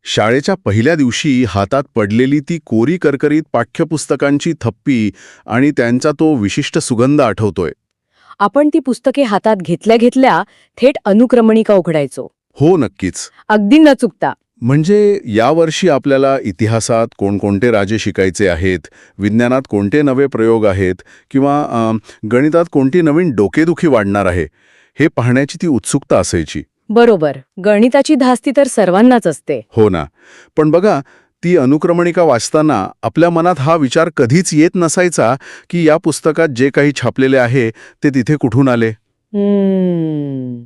शाळेच्या पहिल्या दिवशी हातात पडलेली ती कोरी करकरीत पाठ्यपुस्तकांची थप्पी आणि त्यांचा तो विशिष्ट सुगंध आठवतोय. आपण ती पुस्तके हातात घेतल्या घेतल्या थेट अनुक्रमणिका उघडायचो. हो, नक्कीच. अगदी न चुकता. म्हणजे यावर्षी आपल्याला इतिहासात कोणकोणते राजे शिकायचे आहेत, विज्ञानात कोणते नवे प्रयोग आहेत किंवा गणितात कोणती नवीन डोकेदुखी वाढणार आहे, हे पाहण्याची ती उत्सुकता असायची. बरोबर. गणिताची धास्ती तर सर्वांनाच असते. हो ना. पण बघा, ती अनुक्रमणिका वाचताना आपल्या मनात हा विचार कधीच येत नसायचा की या पुस्तकात जे काही छापलेले आहे ते तिथे कुठून आले.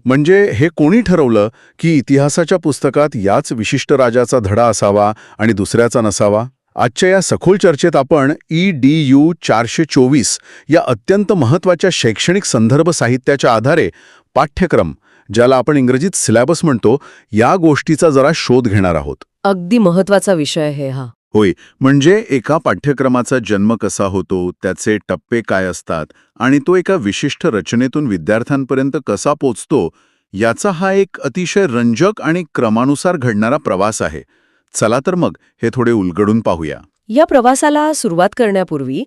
म्हणजे हे कोणी ठरवलं की इतिहासाच्या पुस्तकात याच विशिष्ट राजाचा धडा असावा आणि दुसऱ्याचा नसावा? आजच्या या सखोल चर्चेत आपण EDU 424 या अत्यंत महत्त्वाच्या शैक्षणिक संदर्भ साहित्याच्या आधारे पाठ्यक्रम, ज्याला आपण इंग्रजीत सिलॅबस म्हणतो, या गोष्टीचा जरा शोध घेणार आहोत. अगदी महत्वाचा विषय आहे हा. होय, म्हणजे एका पाठ्यक्रमाचा जन्म कसा होतो, त्याचे टप्पे काय असतात आणि तो एका विशिष्ट रचनेतून विद्यार्थ्यांपर्यंत कसा पोचतो, याचा हा एक अतिशय रंजक आणि क्रमानुसार घडणारा प्रवास आहे. चला तर मग हे थोडे उलगडून पाहूया. या प्रवासाला सुरुवात करण्यापूर्वी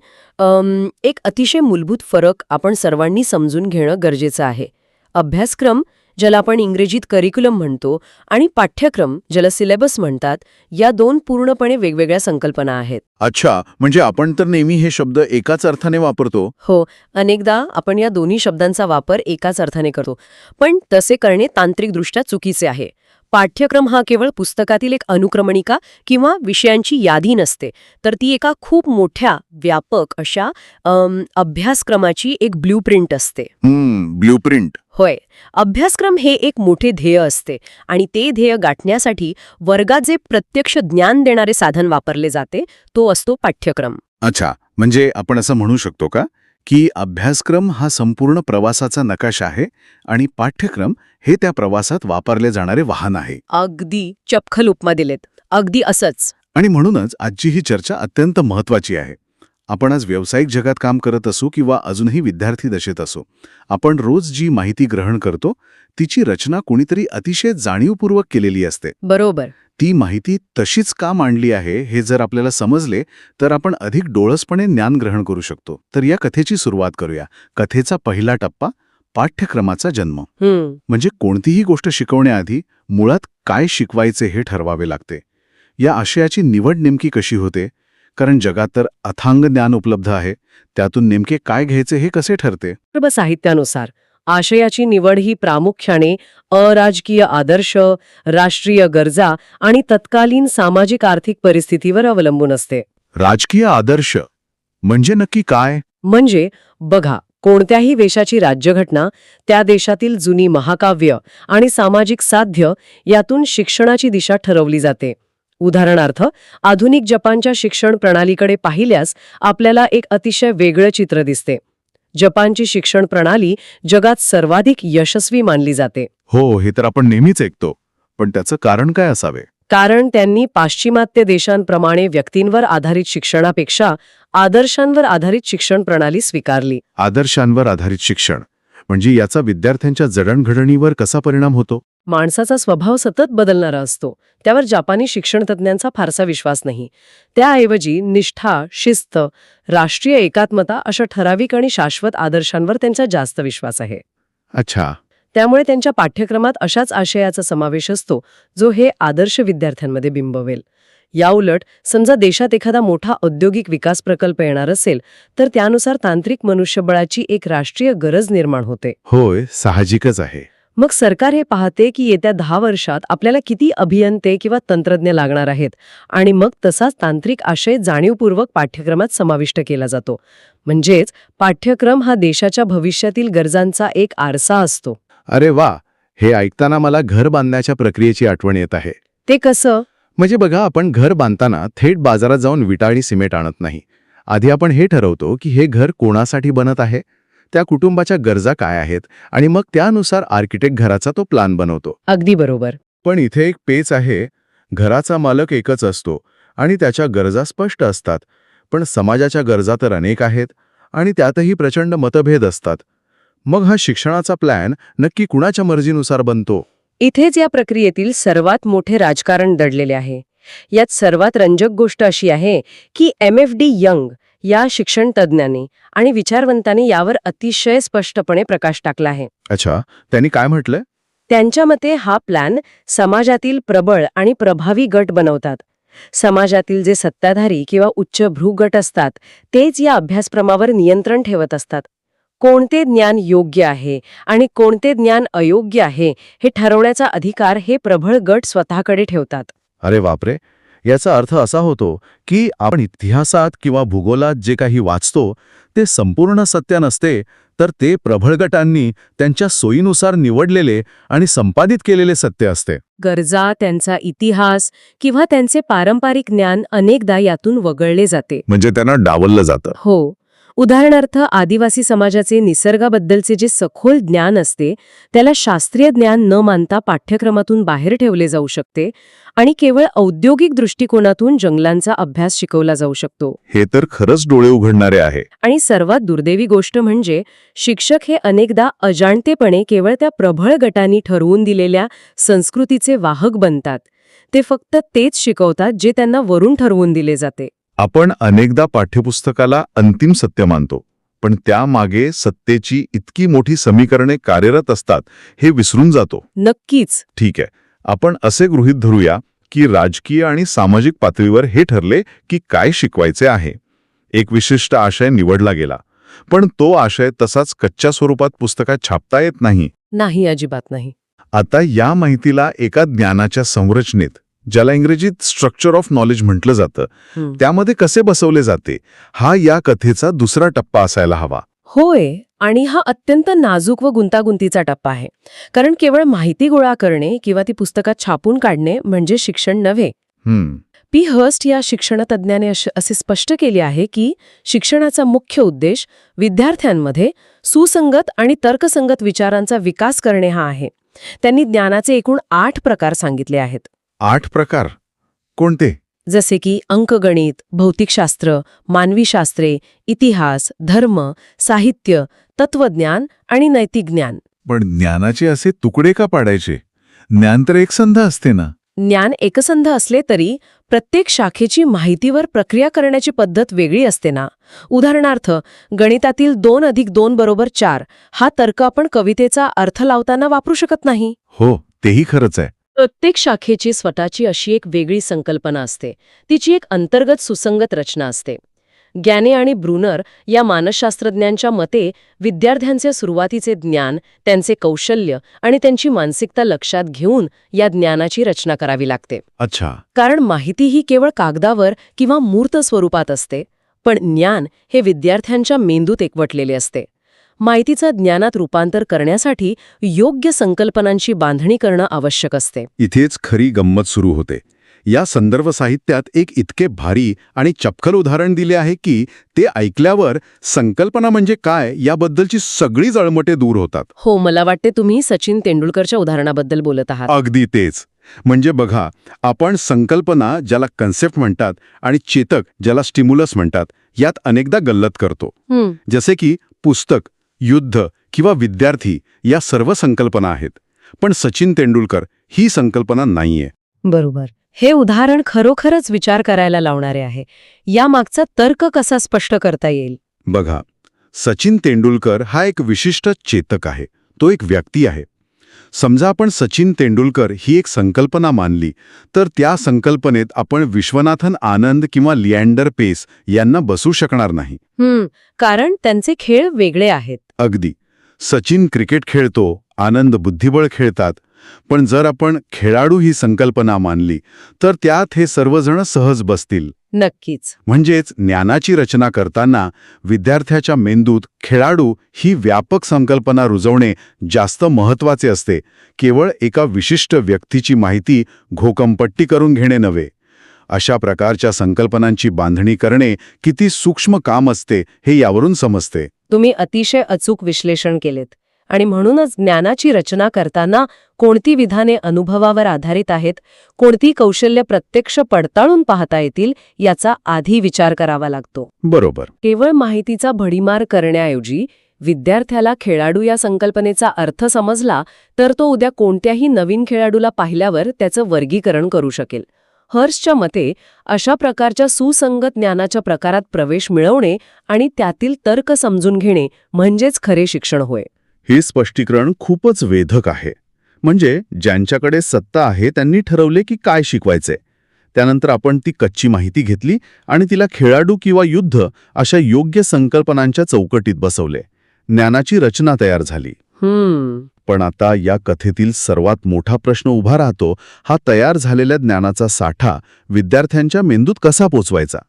एक अतिशय मूलभूत फरक आपण सर्वांनी समजून घेणं गरजेचं आहे. अभ्यासक्रम, ज्याला आपण इंग्रजीत करिक्युलम म्हणतो, आणि पाठ्यक्रम, ज्याला सिलेबस म्हणतात, या दोन पूर्णपणे वेगवेगळ्या संकल्पना आहेत. अच्छा, म्हणजे आपण तर नेहमी हे शब्द एकाच अर्थाने वापरतो. हो, अनेकदा आपण या दोन्ही शब्दांचा वापर एकाच अर्थाने करतो, पण तसे करणे तांत्रिकदृष्ट्या चुकीचे आहे. पाठ्यक्रम हा केवळ पुस्तकातील एक अनुक्रमणिका किंवा विषयांची यादी नसते, तर ती एका खूप मोठ्या, व्यापक अशा अभ्यासक्रमाची एक ब्ल्यूप्रिंट असते. ब्ल्यूप्रिंट. होय, अभ्यासक्रम हे एक मोठे ध्येय असते आणि ते ध्येय गाठण्यासाठी वर्गात जे प्रत्यक्ष ज्ञान देणारे साधन वापरले जाते, तो असतो पाठ्यक्रम. अच्छा, म्हणजे आपण असं म्हणू शकतो का की अभ्यासक्रम हा संपूर्ण प्रवासाचा नकाशा आहे आणि पाठ्यक्रम हे त्या प्रवासात वापरले जाणारे वाहन आहे? अगदी चपखल उपमा दिलेत. अगदी असंच. आणि म्हणूनच आजची ही चर्चा अत्यंत महत्त्वाची आहे. आपण आज व्यावसायिक जगात काम करत असू किंवा अजूनही विद्यार्थी दशेत असू, आपण रोज जी माहिती ग्रहण करतो तिची रचना कोणीतरी अतिशय जाणीवपूर्वक केलेली असते. बरोबर. ती माहिती तशीच का मांडली आहे हे जर आपल्याला समजले तर आपण अधिक डोळसपणे ज्ञान ग्रहण करू शकतो. तर या कथेची सुरुवात करूया. कथेचा पहिला टप्पा, पाठ्यक्रमाचा जन्म. म्हणजे कोणतीही गोष्ट शिकवण्याआधी मुळात काय शिकवायचे हे ठरवावे लागते. या आशयाची निवड नेमकी कशी होते? कारण जगात तर अथांग ज्ञान उपलब्ध आहे, त्यातून नेमके काय घ्यायचे हे कसे ठरते? सर्व साहित्यानुसार आशयाची निवड ही प्रामुख्याने अराजकीय आदर्श, राष्ट्रीय गरजा आणि तत्कालीन सामाजिक आर्थिक परिस्थितीवर अवलंबून असते. राजकीय आदर्श म्हणजे नक्की काय? म्हणजे बघा, कोणत्याही देशाची राज्यघटना, त्या देशातील जुनी महाकाव्य आणि सामाजिक साध्य यातून शिक्षणाची दिशा ठरवली जाते. उदाहरणार्थ, आधुनिक जपानच्या शिक्षण प्रणालीकडे पाहिल्यास आपल्याला एक अतिशय वेगळं चित्र दिसते. जपानची शिक्षण प्रणाली जगात सर्वाधिक यशस्वी मानली जाते. हो, हे तर आपण नेहमीच ऐकतो. पण त्याचं कारण काय असावे? कारण त्यांनी पाश्चिमात्य देशांप्रमाणे व्यक्तींवर आधारित शिक्षणापेक्षा आदर्शांवर आधारित शिक्षण प्रणाली स्वीकारली. आदर्शांवर आधारित शिक्षण म्हणजे याचा विद्यार्थ्यांच्या जडणघडणीवर कसा परिणाम होतो? माणसाचा स्वभाव सतत बदलणारा असतो, त्यावर जापानी शिक्षणतज्ञांचा फारसा विश्वास नाही. त्याऐवजी निष्ठा, शिस्त, राष्ट्रीय एकात्मता अशा ठराविक आणि शाश्वत आदर्शांवर त्यांचा जास्त विश्वास आहे. अच्छा. त्यामुळे त्यांच्या पाठ्यक्रमात अशाच आशयाचा समावेश असतो जो हे आदर्श विद्यार्थ्यांमध्ये बिंबवेल. याउलट समजा देशात एखादा मोठा औद्योगिक विकास प्रकल्प येणार असेल तर त्यानुसार तांत्रिक मनुष्यबळाची एक राष्ट्रीय गरज निर्माण होते. होय, साहजिकच आहे. मग सरकार हे पाहते की येत्या 10 वर्षात आपल्याला किती अभियंते किंवा तंत्रज्ञ लागणार आहेत आणि मग तसाच तांत्रिक आशय जाणीवपूर्वक पाठ्यक्रमात समाविष्ट केला जातो. म्हणजेच पाठ्यक्रम हा देशाच्या भविष्यातील गरजांचा एक आरसा असतो. अरे वा, हे ऐकताना मला घर बांधण्याच्या प्रक्रियेची आठवण येत आहे. ते कसं? म्हणजे बघा, आपण घर बांधताना थेट बाजारात जाऊन विटा आणि सिमेंट आणत नाही. आधी आपण हे ठरवतो की हे घर कोणासाठी बनत आहे, त्या कुटुंबाच्या गरजा काय आहेत आणि मग त्यानुसार आर्किटेक्ट घराचा तो प्लॅन बनवतो. अगदी बरोबर. पण इथे एक पेच आहे. घराचा मालक एकच असतो आणि त्याच्या गरजा स्पष्ट असतात, पण समाजाच्या गरजा तर अनेक आहेत आणि त्यातही प्रचंड मतभेद असतात. मग हा शिक्षणाचा प्लॅन नक्की कुणाच्या मर्जीनुसार बनतो? इथेच या प्रक्रियेतील सर्वात मोठे राजकारण दडलेले आहे. यात सर्वात रंजक गोष्ट अशी आहे की MFD यंग या शिक्षण तज्ज्ञांनी आणि विचारवंतांनी यावर अतिशय स्पष्टपणे प्रकाश टाकला आहे. अच्छा, त्यांनी काय म्हटलंय? त्यांच्या मते हा प्लॅन समाजातील प्रबळ आणि प्रभावी गट बनवतात. समाजातील जे सत्ताधारी किंवा उच्च भ्रू गट असतात तेच या अभ्यासक्रमावर नियंत्रण ठेवत असतात. कोणते ज्ञान योग्य आहे आणि कोणते ज्ञान अयोग्य आहे हे ठरवण्याचा अधिकार हे प्रबळ गट स्वतःकडे ठेवतात. अरे बापरे, याचा अर्थ असा होतो की आपण इतिहासात किंवा भूगोलात जे काही वाचतो ते संपूर्ण सत्य नसते, तर ते प्रबळ गटांनी त्यांच्या सोयीनुसार निवडलेले आणि संपादित केलेले सत्य असते. गरजा, त्यांचा इतिहास किंवा त्यांचे पारंपरिक ज्ञान अनेकदा यातून वगळले जाते. म्हणजे त्यांना डावललं जातं. हो. उदाहरणार्थ आदिवासी समाजाचे निसर्गाबद्दलचे जे सखोल ज्ञान असते त्याला शास्त्रीय ज्ञान न मानता पाठ्यक्रमातून बाहेर ठेवले जाऊ शकते आणि केवळ औद्योगिक दृष्टिकोनातून जंगलांचा अभ्यास शिकवला जाऊ शकतो. हे तर खरंच डोळे उघडणारे आहे. आणि सर्वात दुर्दैवी गोष्ट म्हणजे शिक्षक हे अनेकदा अजाणतेपणे केवळ त्या प्रबळ गटांनी ठरवून दिलेल्या संस्कृतीचे वाहक बनतात. ते फक्त तेच शिकवतात जे त्यांना वरून ठरवून दिले जाते. आपण अनेकदा पाठ्यपुस्तकाला अंतिम सत्य मानतो, पण त्यामागे सत्तेची इतकी मोठी समीकरणे कार्यरत असतात हे विसरून जातो. नक्कीच. ठीक आहे, आपण असे गृहीत धरूया की राजकीय आणि सामाजिक पातळीवर हे ठरले की काय शिकवायचे आहे. एक विशिष्ट आशय निवडला गेला, पण तो आशय तसाच कच्च्या स्वरूपात पुस्तकात छापता येत नाही. नाही, अजिबात नाही. आता या माहितीला एका ज्ञानाच्या संरचनेत, ज्याला इंग्रजीत स्ट्रक्चर ऑफ नॉलेज म्हटलं जातं, त्यामध्ये कसे बसवले जाते, हा या कथेचा दुसरा टप्पा असायला हवा. होय, आणि हा अत्यंत नाजूक व गुंतागुंतीचा टप्पा आहे. कारण केवळ माहिती गोळा करणे किंवा ती पुस्तकात छापून काढणे म्हणजे शिक्षण नव्हे. पी हर्स्ट या शिक्षणतज्ज्ञाने असे स्पष्ट केले आहे की शिक्षणाचा मुख्य उद्देश विद्यार्थ्यांमध्ये सुसंगत आणि तर्कसंगत विचारांचा विकास करणे हा आहे. त्यांनी ज्ञानाचे एकूण 8 प्रकार सांगितले आहेत. 8 प्रकार कोणते? जसे की अंकगणित, भौतिकशास्त्र, मानवी शास्त्रे, इतिहास, धर्म, साहित्य, तत्वज्ञान आणि नैतिक ज्ञान. पण ज्ञानाचे असे तुकडे का पाडायचे? ज्ञान तर एकसंध असते ना. ज्ञान एकसंध असले तरी प्रत्येक शाखेची माहितीवर प्रक्रिया करण्याची पद्धत वेगळी असते ना. उदाहरणार्थ, गणितातील 2 + 2 = 4 हा तर्क आपण कवितेचा अर्थ लावताना वापरू शकत नाही. हो, तेही खरंच आहे. प्रत्येक शाखेची स्वतःची अशी एक वेगळी संकल्पना असते. तिची एक अंतर्गत सुसंगत रचना असते. गॅने आणि ब्रुनर या मानसशास्त्रज्ञांच्या मते विद्यार्थ्यांचे सुरुवातीचे ज्ञान, त्यांचे कौशल्य आणि त्यांची मानसिकता लक्षात घेऊन या ज्ञानाची रचना करावी लागते. अच्छा. कारण माहिती ही केवळ कागदावर किंवा मूर्त स्वरूपात असते, पण ज्ञान हे विद्यार्थ्यांच्या मेंदूत एकवटलेले असते. माहितीचं ज्ञानात रूपांतर करण्यासाठी योग्य संकल्पनांची बांधणी करणं आवश्यक असते. इथेच खरी गंमत सुरू होते. या संदर्भ साहित्यात एक इतके भारी आणि चपखल उदाहरण दिले आहे की ते ऐकल्यावर संकल्पना म्हणजे काय याबद्दलची सगळी जळमटे दूर होतात. हो, मला वाटते तुम्ही सचिन तेंडुलकरच्या उदाहरणाबद्दल बोलत आहात. अगदी तेच. म्हणजे बघा, आपण संकल्पना ज्याला कन्सेप्ट म्हणतात आणि चेतक ज्याला स्टिम्युलस म्हणतात यात अनेकदा गल्लत करतो. जसे की पुस्तक, युद्ध किंवा विद्यार्थी या सर्व संकल्पना आहेत. पण सचिन तेंडुलकर ही संकल्पना नाहीये. बरोबर. हे उदाहरण खरोखरच विचार करायला लावणारे आहे. यामागचा तर्क कसा स्पष्ट करता येईल? बघा, सचिन तेंडुलकर हा एक विशिष्ट चेतक आहे. तो एक व्यक्ती आहे. समजा आपण सचिन तेंडुलकर ही एक संकल्पना मानली, तर त्या संकल्पनेत आपण विश्वनाथन आनंद किंवा लिअँडर पेस यांना बसू शकणार नाही. कारण त्यांचे खेळ वेगळे आहेत. अगदी. सचिन क्रिकेट खेळतो, आनंद बुद्धिबळ खेळतात. पण जर आपण खेळाडू ही संकल्पना मानली तर त्यात हे सर्वजण सहज बसतील. नक्कीच. म्हणजेच ज्ञानाची रचना करताना विद्यार्थ्याच्या मेंदूत खेळाडू ही व्यापक संकल्पना रुजवणे जास्त महत्त्वाचे असते, केवळ एका विशिष्ट व्यक्तीची माहिती घोकंपट्टी करून घेणे नव्हे. अशा प्रकारच्या संकल्पनांची बांधणी करणे किती सूक्ष्म काम असते हे यावरून समजते. तुम्ही अतिशय अचूक विश्लेषण केलेत. आणि म्हणूनच ज्ञानाची रचना करताना कोणती विधाने अनुभवावर आधारित आहेत, कोणती कौशल्य प्रत्यक्ष पडताळून पाहता येतील याचा आधी विचार करावा लागतो. बरोबर. केवळ माहितीचा भडीमार करण्याऐवजी विद्यार्थ्याला खेळाडू या संकल्पनेचा अर्थ समजला तर तो उद्या कोणत्याही नवीन खेळाडूला पाहिल्यावर त्याचं वर्गीकरण करू शकेल. हर्षच्या मते अशा प्रकारच्या सुसंगत ज्ञानाच्या प्रकारात प्रवेश मिळवणे आणि त्यातील तर्क समजून घेणे म्हणजेच खरे शिक्षण होय. हे स्पष्टीकरण खूपच वेधक आहे. म्हणजे ज्यांच्याकडे सत्ता आहे त्यांनी ठरवले की काय शिकवायचे. त्यानंतर आपण ती कच्ची माहिती घेतली आणि तिला खेळाडू किंवा युद्ध अशा योग्य संकल्पनांच्या चौकटीत बसवले. ज्ञानाची रचना तयार झाली. पण आता या कथेतील सर्वात मोठा प्रश्न उभा राहतो, हा तयार झालेल्या ज्ञानाचा साठा विद्यार्थ्यांच्या मेंदूत कसा पोचवायचा.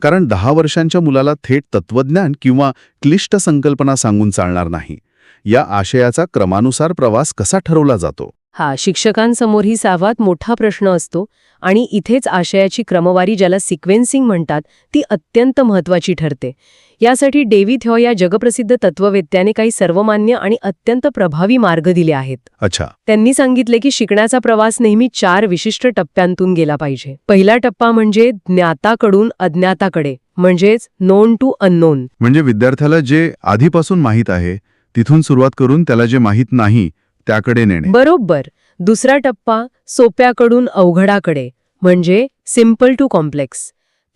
कारण 10 वर्षांच्या मुलाला थेट तत्वज्ञान किंवा क्लिष्ट संकल्पना सांगून चालणार नाही. या आशयाचा क्रमानुसार प्रवास कसा ठरवला जातो? हा शिक्षकांसमोरही सर्वात मोठा प्रश्न असतो आणि इथेच आशयाची क्रमवारी, ज्याला सिक्वेन्सिंग म्हणतात, ती अत्यंत महत्त्वाची ठरते. यासाठी डेव्हिड हॉ या जगप्रसिद्ध तत्ववेत्त्याने काही सर्वमान्य आणि अत्यंत प्रभावी मार्ग दिले आहेत. अच्छा. त्यांनी सांगितले की शिकण्याचा प्रवास नेहमी 4 विशिष्ट टप्प्यांतून गेला पाहिजे. पहिला टप्पा म्हणजे ज्ञाताकडून अज्ञाताकडे, म्हणजेच नोन टू अननोन. म्हणजे विद्यार्थ्याला जे आधीपासून माहीत आहे तिथून सुरुवात करून त्याला जे माहीत नाही त्याकडे नेणे. बरोबर. दुसरा टप्पा सोप्याकडून अवघडाकडे, म्हणजे सिम्पल टू कॉम्प्लेक्स.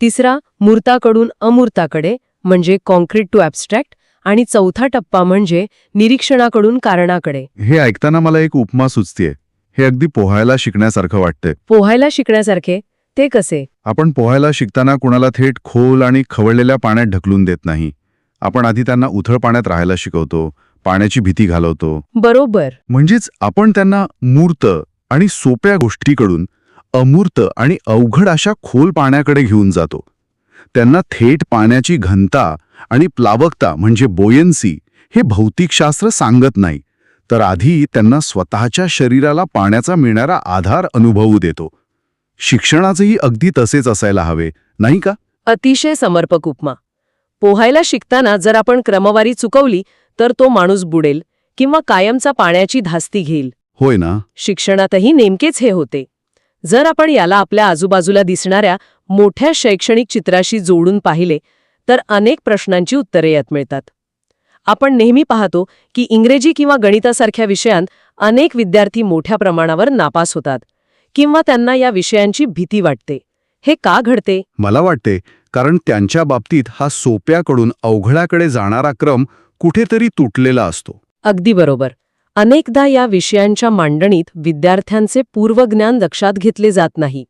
तिसरा मूर्ताकडून अमूर्ताकडे, म्हणजे कॉन्क्रीट टू ॲब्स्ट्रॅक्ट. आणि चौथा टप्पा म्हणजे निरीक्षणाकडून कारणाकडे. हे ऐकताना मला एक उपमा सुचतेय. हे अगदी पोहायला शिकण्यासारखं वाटतंय. पोहायला शिकण्यासारखे? ते कसे? आपण पोहायला शिकताना कुणाला थेट खोल आणि खवळलेल्या पाण्यात ढकलून देत नाही. आपण आधी त्यांना उथळ पाण्यात राहायला शिकवतो, पाण्याची भीती घालवतो. बरोबर. म्हणजेच आपण त्यांना मूर्त आणि सोप्या गोष्टीकडून अमूर्त आणि अवघड अशा खोल पाण्याकडे घेऊन जातो. त्यांना थेट पाण्याची घनता आणि प्लावकता म्हणजे बोयन्सी हे भौतिकशास्त्र सांगत नाही, तर आधी त्यांना स्वतःच्या शरीराला पाण्याचा मिळणारा आधार अनुभवू देतो. शिक्षणाचंही अगदी तसेच असायला हवे, नाही का? अतिशय समर्पक उपमा. पोहायला शिकताना जर आपण क्रमवारी चुकवली तर तो माणूस बुडेल किंवा कायमचा पाण्याची धास्ती घेईल. होय ना? शिक्षणातही नेमकेच हे होते. जर आपण याला आपल्या आजूबाजूला दिसणाऱ्या मोठ्या शैक्षणिक चित्राशी जोडून पाहिले तर अनेक प्रश्नांची उत्तरे यात मिळतात. आपण नेहमी पाहतो की इंग्रजी किंवा गणितासारख्या विषयांत अनेक विद्यार्थी मोठ्या प्रमाणावर नापास होतात किंवा त्यांना या विषयांची भीती वाटते. हे का घडते? मला वाटते कारण त्यांच्या बाबतीत हा सोप्याकडून अवघडाकडे जाणारा क्रम कुठेतरी तुटलेला असतो. अगदी बरोबर. अनेकदा या विषयांच्या मांडणीत विद्यार्थ्यांचे पूर्वज्ञान लक्षात घेतले जात नाही.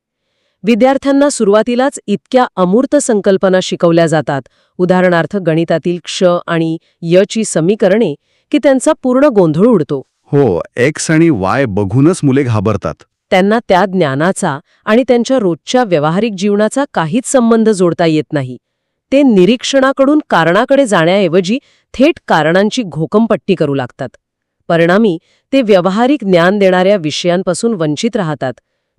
विद्यार्थ्यांना सुरुवातीलाच इतक्या अमूर्त संकल्पना शिकवल्या जातात, उदाहरणार्थ गणितातील क्ष आणि य ची समीकरणे, की त्यांचा पूर्ण गोंधळ उडतो. हो, एक्स आणि वाय बघूनच मुले घाबरतात. त्यांना त्या ज्ञानाचा आणि त्यांच्या रोजच्या व्यावहारिक जीवनाचा काहीच संबंध जोडता येत नाही. ते निरीक्षणाकडून कारणाकडे जाण्याऐवजी थेट कारणांची घोकमपट्टी करू लागतात. परिणामी ते व्यावहारिक ज्ञान देणाऱ्या विषयांपासून वंचित राहतात.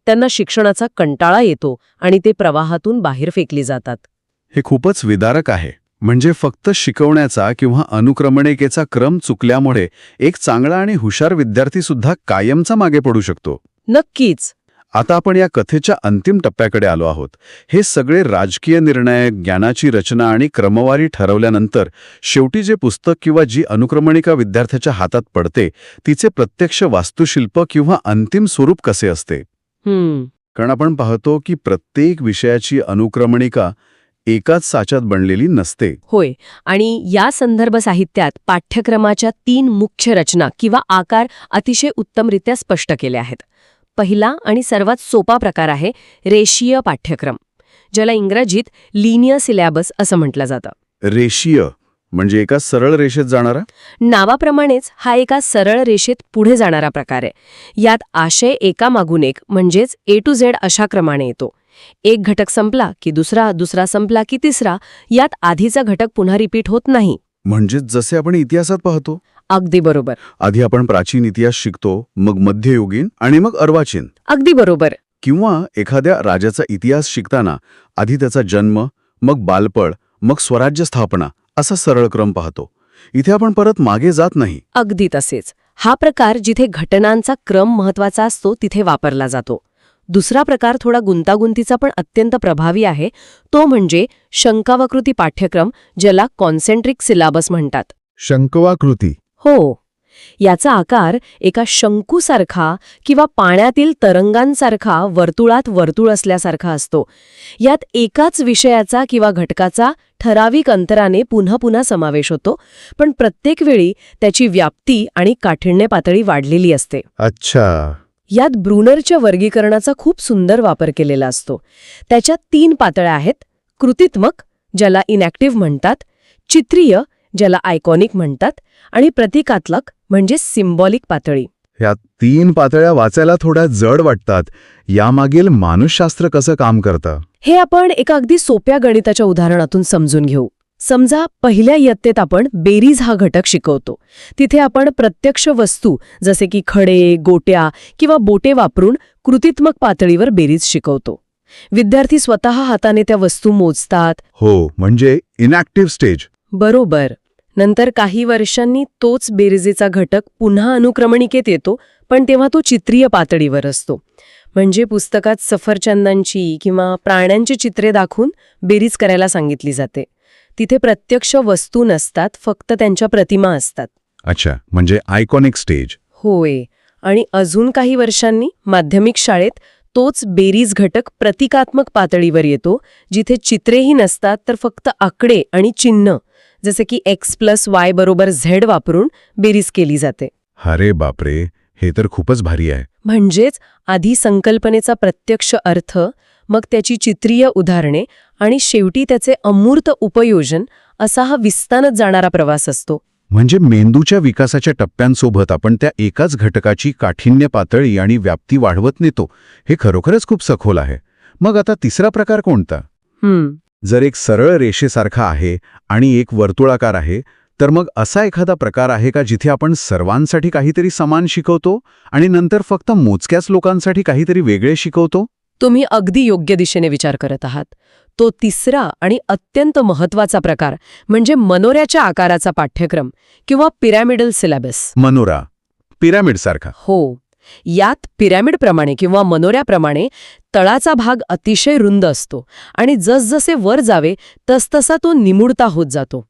त्यांना शिक्षणाचा कंटाळा येतो आणि ते प्रवाहातून बाहेर फेकली जातात. हे खूपच विदारक आहे. म्हणजे फक्त शिकवण्याचा किंवा अनुक्रमणिकेचा क्रम चुकल्यामुळे एक चांगला आणि हुशार विद्यार्थी सुद्धा कायमचा मागे पडू शकतो. नक्कीच. आता आपण या कथेच्या अंतिम टप्प्याकडे आलो आहोत. हे सगळे राजकीय निर्णय, ज्ञानाची रचना आणि क्रमवारी ठरवल्यानंतर शेवटी जे पुस्तक किंवा जी अनुक्रमणिका विद्यार्थ्याच्या हातात पडते तिचे प्रत्यक्ष वास्तुशिल्प किंवा अंतिम स्वरूप कसे असते? कारण आपण पाहतो की प्रत्येक विषयाची अनुक्रमणिका एकाच साच्यात बनलेली नसते. होय. आणि या संदर्भ साहित्यात पाठ्यक्रमाच्या 3 मुख्य रचना किंवा आकार अतिशय उत्तमरित्या स्पष्ट केले आहेत. पहिला आणि सर्वात सोपा प्रकार आहे रेषीय पाठ्यक्रम, ज्याला इंग्रजीत लिनियर सिलॅबस असं म्हटलं जातं. रेषीय म्हणजे एका सरळ रेषेत जाणारा? नावाप्रमाणेच हा एका सरळ रेषेत पुढे जाणारा प्रकार आहे. यात आशय एकामागून एक म्हणजेच A to Z अशा क्रमाने येतो. एक घटक संपला की दुसरा, दुसरा संपला की तिसरा. यात आधीचा घटक पुन्हा रिपीट होत नाही. म्हणजेच जसे आपण इतिहासात पाहतो. अगदी बरोबर. आधी आपण प्राचीन इतिहास शिकतो, मग मध्ययुगीन आणि मग अर्वाचीन. अगदी बरोबर. किंवा एखाद्या राजाचा इतिहास शिकताना आधी त्याचा जन्म, मग बालपण, मग स्वराज्य स्थापना असा सरळ क्रम पाहतो. इथे आपण परत मागे जात नाही. अगदी तसेच. हा प्रकार जिथे घटनांचा क्रम महत्वाचा असतो तिथे वापरला जातो. दुसरा प्रकार थोडा गुंतागुंतीचा पण अत्यंत प्रभावी आहे. तो म्हणजे शंकावकृती पाठ्यक्रम, ज्याला कॉन्सेंट्रिक सिलॅबस म्हणतात. शंकवाकृती. हो. याचा आकार एका शंकूसारखा किंवा पाण्यातील तरंगांसारखा वर्तुळात वर्तुळ असल्यासारखा असतो. यात एकाच विषयाचा किंवा घटकाचा ठराविक अंतराने पुन्हा पुन्हा समावेश होतो, पण प्रत्येक वेळी त्याची व्याप्ती आणि काठिण्य पातळी वाढलेली असते. अच्छा. यात ब्रुनरच्या वर्गीकरणाचा खूप सुंदर वापर केलेला असतो. त्याच्यात 3 पातळ्या आहेत: कृतीत्मक, ज्याला इनॅक्टिव्ह म्हणतात, चित्रीय, ज्याला आयकॉनिक म्हणतात, आणि प्रतिकात्मक म्हणजे सिम्बॉलिक पातळी. ह्या 3 पातळ्या वाचायला थोड्या जड वाटतात. यामागील मानसशास्त्र कसं काम करतं? हे आपण एका अगदी सोप्या गणिताच्या उदाहरणातून समजून घेऊ. समजा पहिल्या इयत्तेत आपण बेरीज हा घटक शिकवतो. तिथे आपण प्रत्यक्ष वस्तू जसे की खडे, गोट्या किंवा बोटे वापरून कृतीत्मक पातळीवर बेरीज शिकवतो. विद्यार्थी स्वतः हाताने त्या वस्तू मोजतात. हो, म्हणजे इनॅक्टिव्ह स्टेज. बरोबर. नंतर काही वर्षांनी तोच बेरजेचा घटक पुन्हा अनुक्रमणिकेत येतो, पण तेव्हा तो चित्रीय पातळीवर असतो. म्हणजे पुस्तकात सफरचंदांची किंवा प्राण्यांची चित्रे दाखवून बेरीज करायला सांगितली जाते. तिथे प्रत्यक्ष वस्तू नसतात, फक्त त्यांच्या प्रतिमा असतात. अच्छा, म्हणजे आयकॉनिक स्टेज. होय. आणि अजून काही वर्षांनी माध्यमिक शाळेत तोच बेरीज घटक प्रतिकात्मक पातळीवर येतो, जिथे चित्रेही नसतात तर फक्त आकडे आणि चिन्ह जसे की x+y = z वापरून बेरीज केली जाते. अरे बापरे, हे तर खूपच भारी आहे. म्हणजेच आधी संकल्पनेचा प्रत्यक्ष अर्थ, मग त्याची चित्रीय उदाहरणे आणि शेवटी त्याचे अमूर्त उपयोजन, असा हा विस्तारत जाणारा प्रवास असतो. म्हणजे मेंदूच्या विकासाच्या टप्प्यांसोबत आपण त्या एकाच घटकाची काठिण्य पातळी आणि व्याप्ती वाढवत नेतो. हे खरोखरच खूप सखोल आहे. मग आता तिसरा प्रकार कोणता? जर एक सरळ रेषेसारखा आहे आणि एक वर्तुळाकार आहे, तर मग असा एखादा प्रकार आहे का जिथे आपण सर्वांसाठी काहीतरी समान शिकवतो आणि नंतर फक्त मोजक्याच लोकांसाठी काहीतरी वेगळे शिकवतो? तुम्ही अगदी योग्य दिशेने विचार करत आहात. तो तिसरा आणि अत्यंत महत्वाचा प्रकार म्हणजे मनोऱ्याच्या आकाराचा पाठ्यक्रम किंवा पिरॅमिडल सिलेबस. मनोरा, पिरॅमिडसारखा. हो. यात पिरॅमिडप्रमाणे किंवा मनोऱ्याप्रमाणे तळाचा भाग अतिशय रुंद असतो आणि जसजसे वर जावे तसतसा तो निमुळता होत जातो.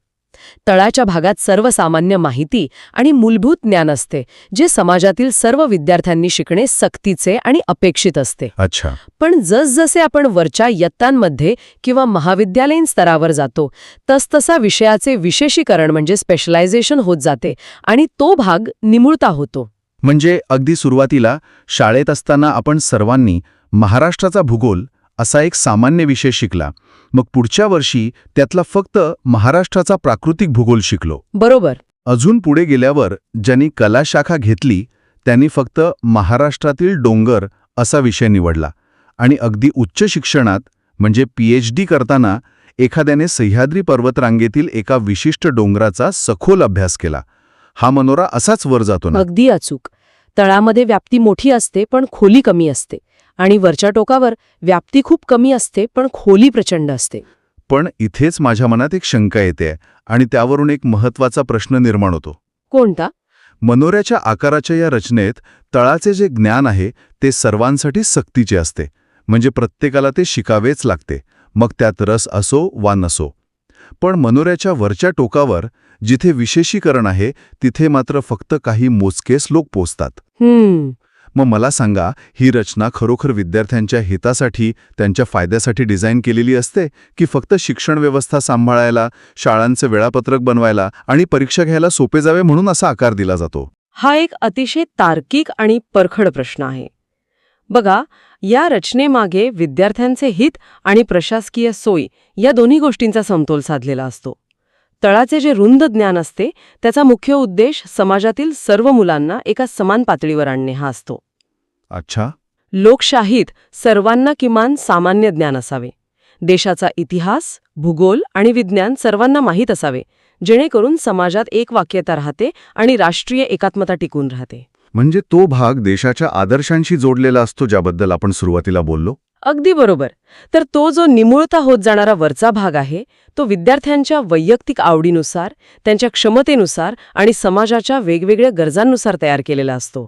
तळाच्या भागात सर्वसामान्य माहिती आणि मूलभूत ज्ञान असते, जे समाजातील सर्व विद्यार्थ्यांनी शिकणे सक्तीचे आणि अपेक्षित असते. अच्छा. पण जसजसे आपण वरच्या इयत्तांमध्ये किंवा महाविद्यालयीन स्तरावर जातो, तसतसा विषयाचे विशेषीकरण म्हणजे स्पेशलायझेशन होत जाते आणि तो भाग निमुळता होतो. म्हणजे अगदी सुरुवातीला शाळेत असताना आपण सर्वांनी महाराष्ट्राचा भूगोल असा एक सामान्य विषय शिकला. मग पुढच्या वर्षी त्यातला फक्त महाराष्ट्राचा प्राकृतिक भूगोल शिकलो. बरोबर. अजून पुढे गेल्यावर ज्यांनी कला शाखा घेतली त्यांनी फक्त महाराष्ट्रातील डोंगर असा विषय निवडला. आणि अगदी उच्च शिक्षणात म्हणजे PhD करताना एखाद्याने सह्याद्री पर्वतरांगेतील एका विशिष्ट डोंगराचा सखोल अभ्यास केला. हा मनोरा असाच वर जातो ना? अगदी अचूक. तळामध्ये व्याप्ती मोठी असते पण खोली कमी असते, आणि वरच्या टोकावर व्याप्ती खूप कमी असते पण खोली प्रचंड असते. पण इथेच माझ्या मनात एक शंका येते आणि त्यावरून एक महत्वाचा प्रश्न निर्माण होतो. कोणता? मनोऱ्याच्या आकाराच्या या रचनेत तळाचे जे ज्ञान आहे ते सर्वांसाठी सक्तीचे असते. म्हणजे प्रत्येकाला ते शिकावेच लागते, मग त्यात रस असो वा नसो. पण मनोऱ्याच्या वरच्या टोकावर जिथे विशेषीकरण आहे तिथे मात्र फक्त काही मोजकेच लोक पोचतात. मग मला सांगा, ही रचना खरोखर विद्यार्थ्यांच्या हितासाठी, त्यांच्या फायद्यासाठी डिझाईन केलेली असते की फक्त शिक्षण व्यवस्था सांभाळायला, शाळांचं वेळापत्रक बनवायला आणि परीक्षा घ्यायला सोपे जावे म्हणून असा आकार दिला जातो? हा एक अतिशय तार्किक आणि परखड प्रश्न आहे. बघा, या रचनेमागे विद्यार्थ्यांचे हित आणि प्रशासकीय सोयी या दोन्ही गोष्टींचा समतोल साधलेला असतो. तळाचे जे रुंद ज्ञान असते त्याचा मुख्य उद्देश समाजातील सर्व मुलांना एका समान पातळीवर आणणे हा असतो. अच्छा. लोकशाहीत सर्वांना किमान सामान्य ज्ञान असावे. देशाचा इतिहास, भूगोल आणि विज्ञान सर्वांना माहीत असावे, जेणेकरून समाजात एकवाक्यता राहते आणि राष्ट्रीय एकात्मता टिकून राहते. म्हणजे तो भाग देशाच्या आदर्शांशी जोडलेला असतो ज्याबद्दल आपण सुरुवातीला बोललो? अगदी बरोबर. तर तो जो निमुळता होत जाणारा वरचा भाग आहे तो विद्यार्थ्यांच्या वैयक्तिक आवडीनुसार, त्यांच्या क्षमतेनुसार आणि समाजाच्या वेगवेगळ्या गरजांनुसार तयार केलेला असतो.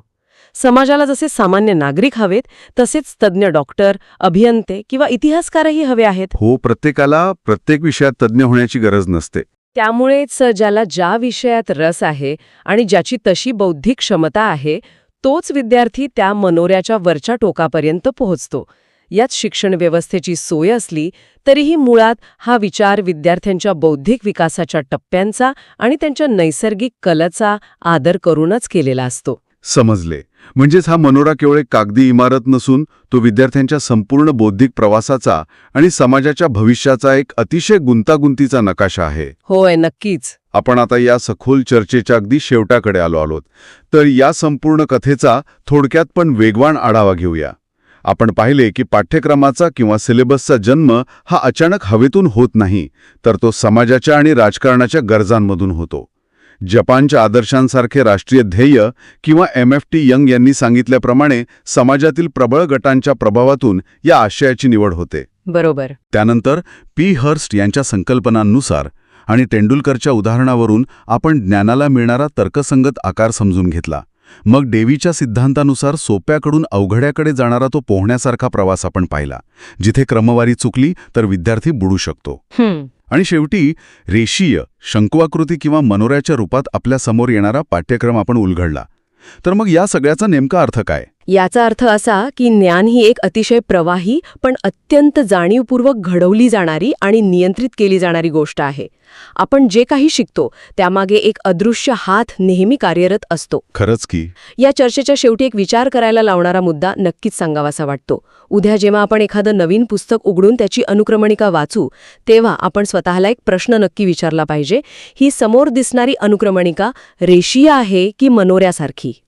समाजाला जसे सामान्य नागरिक हवेत तसेच तज्ज्ञ डॉक्टर, अभियंते किंवा इतिहासकारही हवे आहेत. हो, प्रत्येकाला प्रत्येक विषयात तज्ज्ञ होण्याची गरज नसते. त्यामुळेच ज्याला ज्या विषयात रस आहे आणि ज्याची तशी बौद्धिक क्षमता आहे तोच विद्यार्थी त्या मनोऱ्याच्या वरच्या टोकापर्यंत पोहोचतो. यात शिक्षण व्यवस्थेची सोय असली तरीही मुळात हा विचार विद्यार्थ्यांच्या बौद्धिक विकासाच्या टप्प्यांचा आणि त्यांच्या नैसर्गिक कलेचा आदर करूनच केलेला असतो. समजले. म्हणजेच हा मनोरा केवळ एक कागदी इमारत नसून तो विद्यार्थ्यांच्या संपूर्ण बौद्धिक प्रवासाचा आणि समाजाच्या भविष्याचा एक अतिशय गुंतागुंतीचा नकाशा आहे. होय, नक्कीच. आपण आता या सखोल चर्चेच्या अगदी शेवटाकडे आलोत. तर या संपूर्ण कथेचा थोडक्यात पण वेगवान आढावा घेऊया. आपण पाहिले की पाठ्यक्रमाचा किंवा सिलेबसचा जन्म हा अचानक हवेतून होत नाही, तर तो समाजाच्या आणि राजकारणाच्या गरजांमधून होतो. जपानच्या आदर्शांसारखे राष्ट्रीय ध्येय किंवा MFT यंग यांनी सांगितल्याप्रमाणे समाजातील प्रबळ गटांच्या प्रभावातून या आशयाची निवड होते. बरोबर. त्यानंतर P. हर्स्ट यांच्या संकल्पनांनुसार आणि तेंडुलकरच्या उदाहरणावरून आपण ज्ञानाला मिळणारा तर्कसंगत आकार समजून घेतला. मग डेवीच्या सिद्धांतानुसार सोप्याकडून अवघड्याकडे जाणारा तो पोहण्यासारखा प्रवास आपण पाहिला, जिथे क्रमवारी चुकली तर विद्यार्थी बुडू शकतो. आणि शेवटी रेषीय, शंकुआकृती किंवा मनोऱ्याच्या रूपात आपल्या समोर येणारा पाठ्यक्रम आपण उलगडला. तर मग या सगळ्याचा नेमका अर्थ काय? याचा अर्थ असा की ज्ञान ही एक अतिशय प्रवाही पण अत्यंत जाणीवपूर्वक घडवली जाणारी आणि नियंत्रित केली जाणारी गोष्ट आहे. आपण जे काही शिकतो त्यामागे एक अदृश्य हात नेहमी कार्यरत असतो. खरंच की. या चर्चेच्या शेवटी एक विचार करायला लावणारा मुद्दा नक्कीच सांगावासा वाटतो. उद्या जेव्हा आपण एखादं नवीन पुस्तक उघडून त्याची अनुक्रमणिका वाचू तेव्हा आपण स्वतःला एक प्रश्न नक्की विचारला पाहिजे. ही समोर दिसणारी अनुक्रमणिका रेषीय आहे की मनोऱ्यासारखी?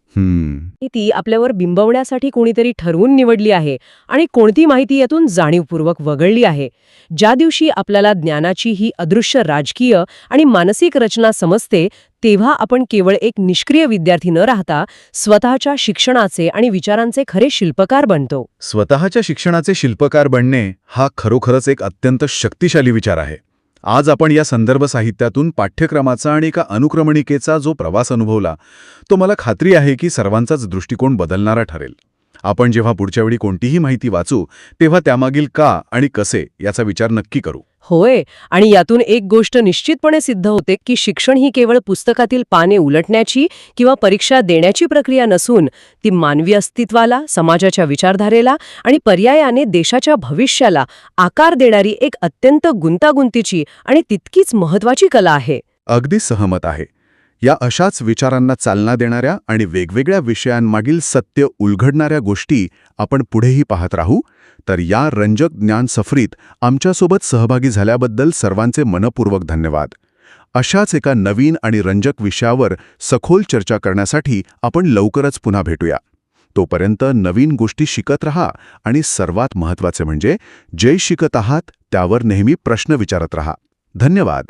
ती आपल्यावर बिंबवण्यासाठी कोणीतरी ठरवून निवडली आहे आणि कोणती माहिती यातून जाणीवपूर्वक वगळली आहे? ज्या दिवशी आपल्याला ज्ञानाची ही अदृश्य राजकीय आणि मानसिक रचना समजते तेव्हा आपण केवळ एक निष्क्रिय विद्यार्थी न राहता स्वतःच्या शिक्षणाचे आणि विचारांचे खरे शिल्पकार बनतो. स्वतःच्या शिक्षणाचे शिल्पकार बनणे हा खरोखरच एक अत्यंत शक्तिशाली विचार आहे. आज आपण या संदर्भ साहित्यातून पाठ्यक्रमाचा आणि एका अनुक्रमणिकेचा जो प्रवास अनुभवला तो मला खात्री आहे की सर्वांचाच दृष्टिकोन बदलणारा ठरेल. आपण जेव्हा पुढच्या वेळी कोणतीही माहिती वाचू तेव्हा त्यामागील का आणि कसे याचा विचार नक्की करू. होय, आणि यातून एक गोष्ट निश्चितपणे सिद्ध होते की शिक्षण ही केवळ पुस्तकातील पाने उलटण्याची किंवा परीक्षा देण्याची प्रक्रिया नसून ती मानवी अस्तित्वाला, समाजाच्या विचारधारेला आणि पर्यायाने देशाच्या भविष्याला आकार देणारी एक अत्यंत गुंतागुंतीची आणि तितकीच महत्वाची कला आहे. अगदी सहमत आहे. या अशाच विचारांना चालना देणाऱ्या आणि वेगवेगळ्या विषयांमागील सत्य उलगडणाऱ्या गोष्टी आपण पुढेही पाहत राहू. तर या रंजक ज्ञान सफरीत आमच्यासोबत सहभागी झाल्याबद्दल सर्वांचे मनपूर्वक धन्यवाद. अशाच एका नवीन आणि रंजक विषयावर सखोल चर्चा करण्यासाठी आपण लवकरच पुन्हा भेटूया. तोपर्यंत नवीन गोष्टी शिकत रहा आणि सर्वात महत्त्वाचे म्हणजे जे शिकत आहात त्यावर नेहमी प्रश्न विचारत रहा. धन्यवाद.